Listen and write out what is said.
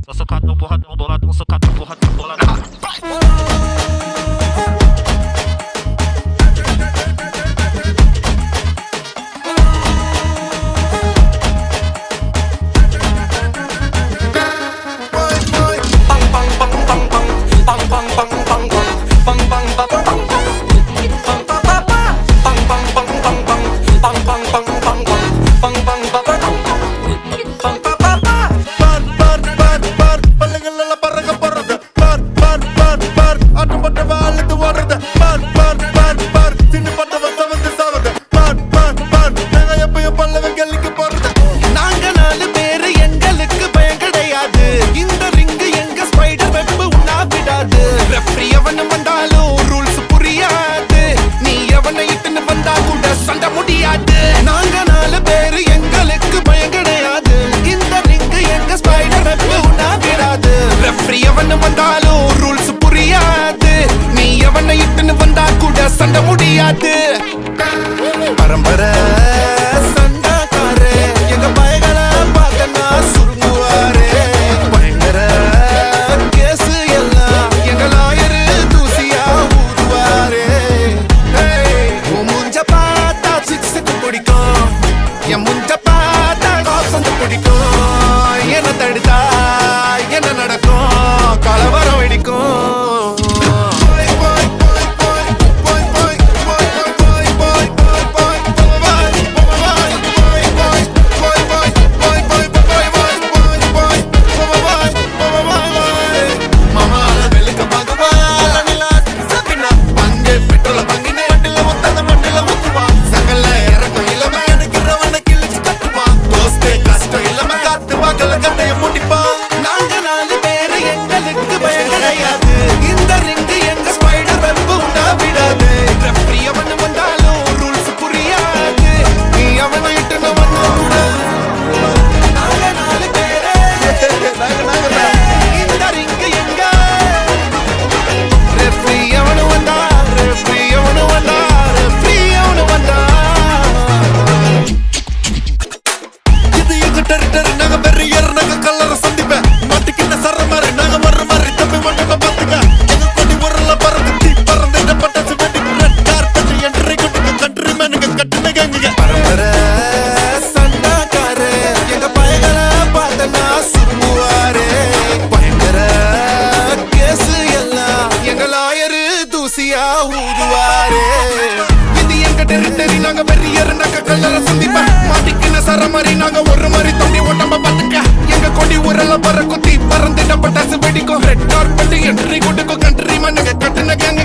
Tô socadão, porradão, boladão, socadão, porradão, boladão. சண்ட முடியாது பரம்பரை சண்டக்காரே எங்க பயங்கள பார்க்கனா சுருங்குவாரே பயங்கர கேசு எல்லாம் எங்க லாயரு தூசியா ஊதுவாரே முஞ்ச பார்த்தா சிக்ஸுக்கு பிடிக்கும் என் முஞ்ச பார்த்தா காசந்து பிடிக்கும் என்ன தடுத்தா என்ன நடக்கும் கலவரம் வெடிக்கும் ஊதுவாரே இது எங்க டெரிட்டரி நாங்க வெறியர் நாங்க கல்லற சந்திப்ப மாட்டிக்கின சர மாதிரி நாங்க ஒரு மாதிரி தொண்டி ஓட்டம்ப பாத்துக்க எங்க கொடி ஊரல பற குத்தி பறந்துட்ட பட்டாசு வெடிக்கும் ரெட் கார்பெட் என்ட்ரி கொடுக்கும் கண்ட்ரி மண்ணுங்க கட்டுன கேங்க